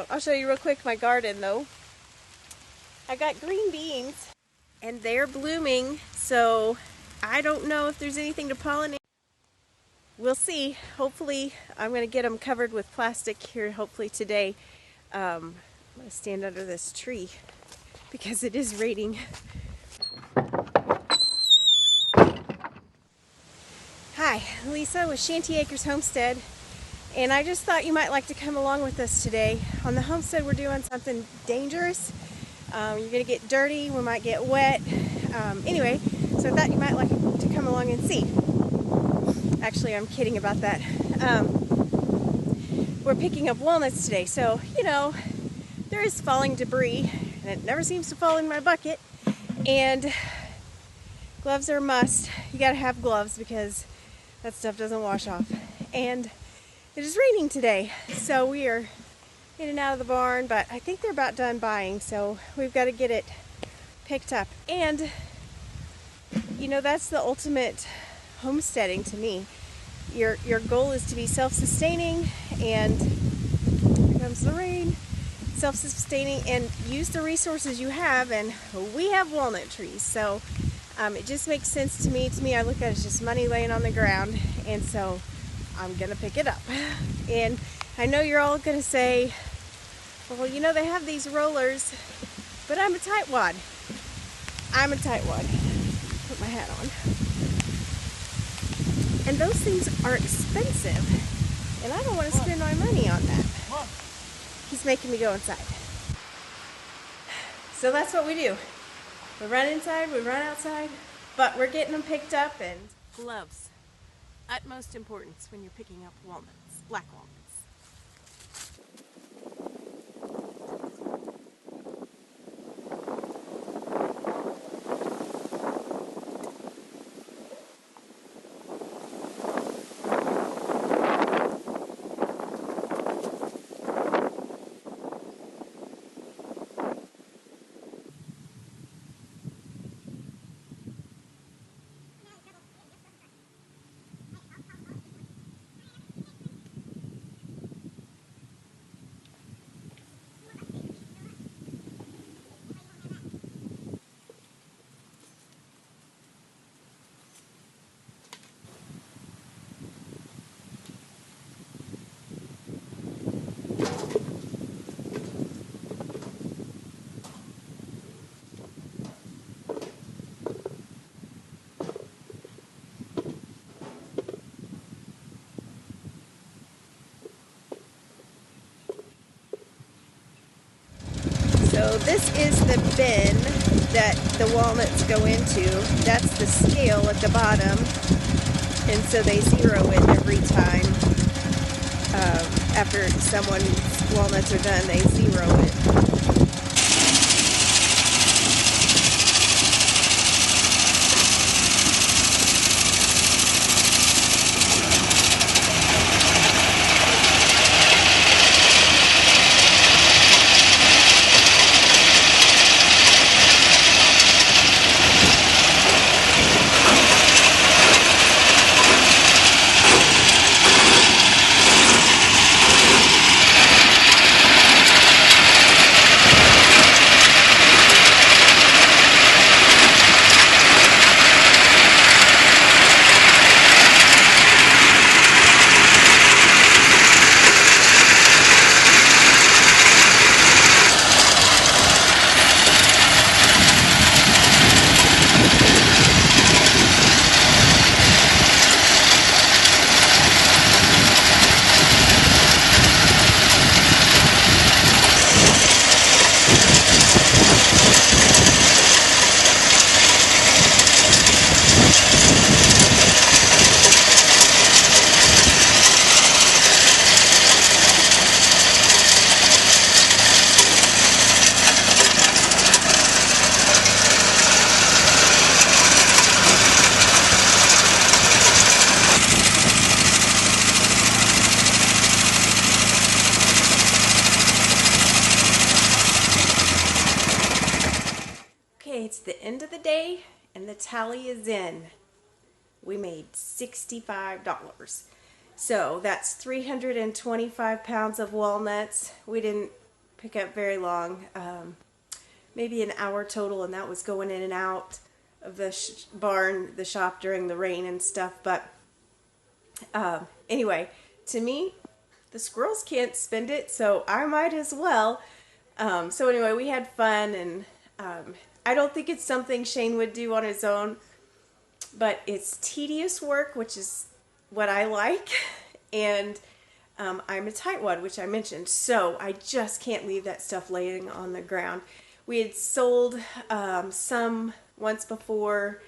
I'll show you real quick my garden though. I got green beans and they're blooming, so I don't know if there's anything to pollinate. We'll see. Hopefully I'm going to get them covered with plastic here hopefully today. I'm going to stand under this tree because it is raining. Hi, Lisa with Shanty Acres Homestead, and I just thought you might like to come along with us today. On the homestead we're doing something dangerous. You're going to get dirty, we might get wet. Anyway, so I thought you might like to come along and see. Actually, I'm kidding about that. We're picking up walnuts today, so, you know, there is falling debris, and it never seems to fall in my bucket. And gloves are a must. You got to have gloves because that stuff doesn't wash off. And it is raining today, so we are in and out of the barn, but I think they're about done buying, so we've got to get it picked up. And you know, that's the ultimate homesteading to me. Your goal is to be self-sustaining, and here comes the rain, self-sustaining, and use the resources you have. And we have walnut trees, so it just makes sense to me. I look at it as just money laying on the ground, and so I'm gonna pick it up. And I know you're all gonna say, well, you know, they have these rollers, but I'm a tightwad. I'm a tightwad. Put my hat on. And those things are expensive, and I don't want to spend my money on that. He's making me go inside. So that's what we do. We run inside, we run outside, but we're getting them picked up. And gloves, utmost importance when you're picking up walnuts, black walnuts. So this is the bin that the walnuts go into. That's the scale at the bottom, and so they zero it every time. After someone's walnuts are done, they zero it. It's the end of the day and the tally is in. We made $65. So that's 325 pounds of walnuts. We didn't pick up very long, maybe an hour total, and that was going in and out of the barn, the shop during the rain and stuff. But anyway, to me, the squirrels can't spend it, so I might as well. So anyway, we had fun, and I don't think it's something Shane would do on his own, but it's tedious work, which is what I like, and I'm a tightwad, which I mentioned, so I just can't leave that stuff laying on the ground. We had sold some once before,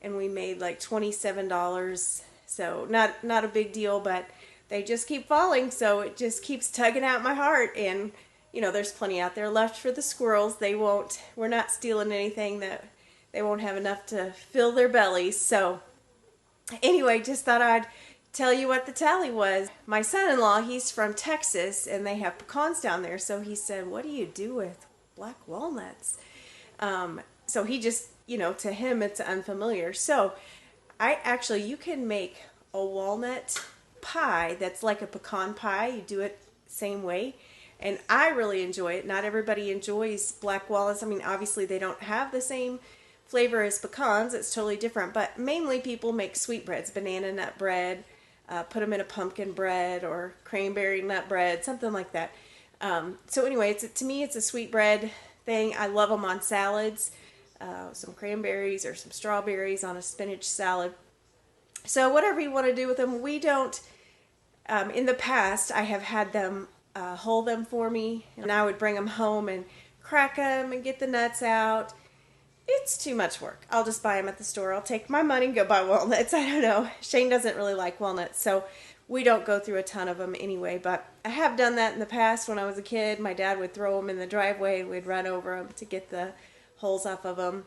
and we made like $27, so not a big deal, but they just keep falling, so it just keeps tugging at my heart. And you know, there's plenty out there left for the squirrels. We're not stealing anything that they won't have enough to fill their bellies. So anyway, just thought I'd tell you what the tally was. My son-in-law, he's from Texas, and they have pecans down there, so he said, what do you do with black walnuts? So he just, you know, to him it's unfamiliar. So you can make a walnut pie that's like a pecan pie. You do it same way, and I really enjoy it. Not everybody enjoys black walnuts. I mean, obviously they don't have the same flavor as pecans. It's totally different, but mainly people make sweetbreads, banana nut bread, put them in a pumpkin bread or cranberry nut bread, something like that. So anyway, to me it's a sweetbread thing. I love them on salads, some cranberries or some strawberries on a spinach salad. So whatever you want to do with them. We don't, in the past I have had them hull them for me, and I would bring them home and crack them and get the nuts out. It's too much work. I'll just buy them at the store. I'll take my money and go buy walnuts. I don't know. Shane doesn't really like walnuts, so we don't go through a ton of them anyway. But I have done that in the past. When I was a kid, my dad would throw them in the driveway, and we'd run over them to get the holes off of them.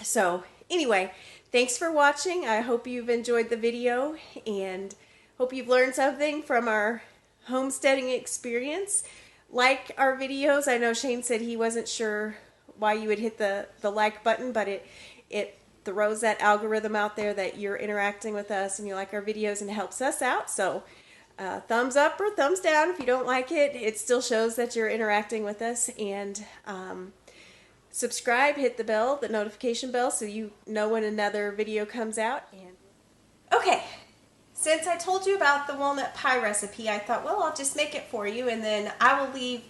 So anyway, thanks for watching. I hope you've enjoyed the video, and hope you've learned something from our homesteading experience. Like our videos. I know Shane said he wasn't sure why you would hit the like button, but it throws that algorithm out there that you're interacting with us and you like our videos, and it helps us out. So thumbs up or thumbs down. If you don't like it, it still shows that you're interacting with us. And subscribe, hit the bell, the notification bell, so you know when another video comes out. And okay, since I told you about the walnut pie recipe, I thought, well, I'll just make it for you, and then I will leave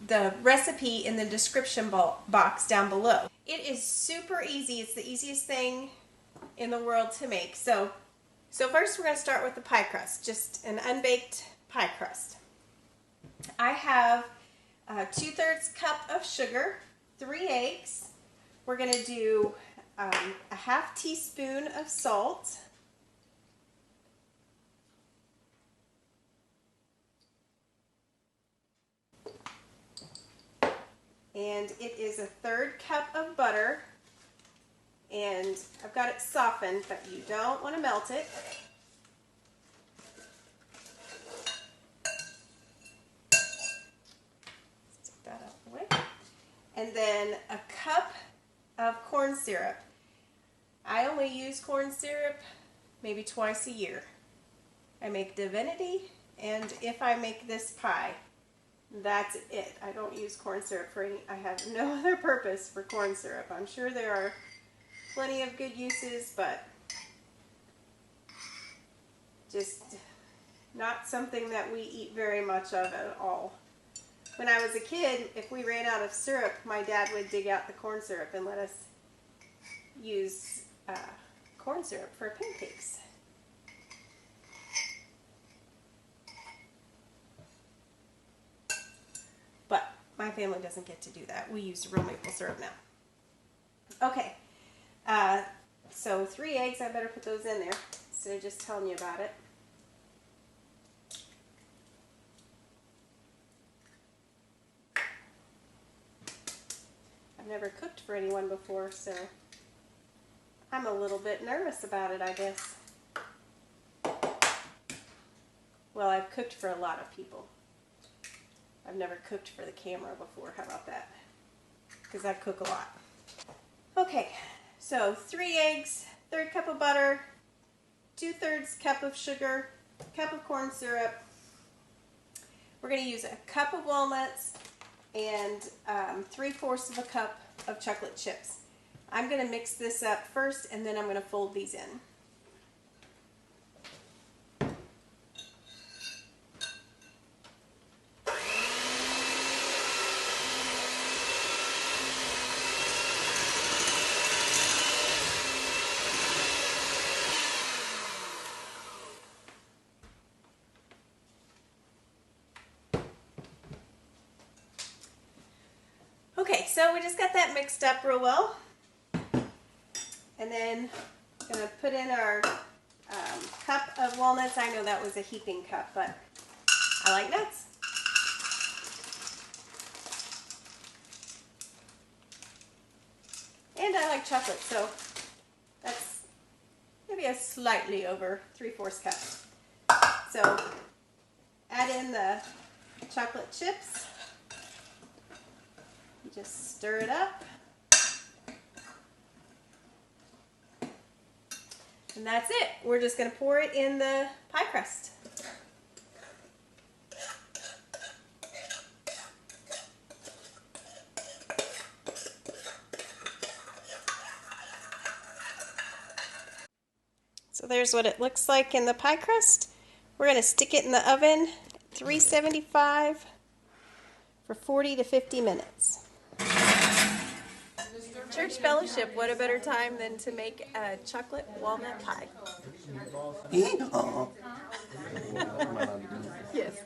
the recipe in the description box down below. It is super easy. It's the easiest thing in the world to make. So first we're going to start with the pie crust, just an unbaked pie crust. I have 2/3 cup of sugar, 3 eggs. We're going to do a 1/2 teaspoon of salt, and it is a 1/3 cup of butter, and I've got it softened, but you don't want to melt it. Let's take that out of the way. And then a cup of corn syrup. I only use corn syrup maybe twice a year. I make divinity, and if I make this pie, that's it. I don't use corn syrup for any, I have no other purpose for corn syrup. I'm sure there are plenty of good uses, but just not something that we eat very much of at all. When I was a kid, if we ran out of syrup, my dad would dig out the corn syrup and let us use corn syrup for pancakes. But my family doesn't get to do that. We use real maple syrup now. Okay, so 3 eggs. I better put those in there instead of just telling you about it. I've never cooked for anyone before, so I'm a little bit nervous about it, I guess. Well, I've cooked for a lot of people. I've never cooked for the camera before. How about that? Because I cook a lot. Okay, so 3 eggs, 1/3 cup of butter, 2/3 cup of sugar, cup of corn syrup. We're going to use a cup of walnuts and 3/4 of a cup of chocolate chips. I'm going to mix this up first, and then I'm going to fold these in. Okay, so we just got that mixed up real well. And then I'm going to put in our cup of walnuts. I know that was a heaping cup, but I like nuts. And I like chocolate, so that's maybe a slightly over 3/4 cup. So add in the chocolate chips. Just stir it up. And that's it. We're just going to pour it in the pie crust. So there's what it looks like in the pie crust. We're going to stick it in the oven, 375 for 40 to 50 minutes. Church fellowship, what a better time than to make a chocolate walnut pie. Yes.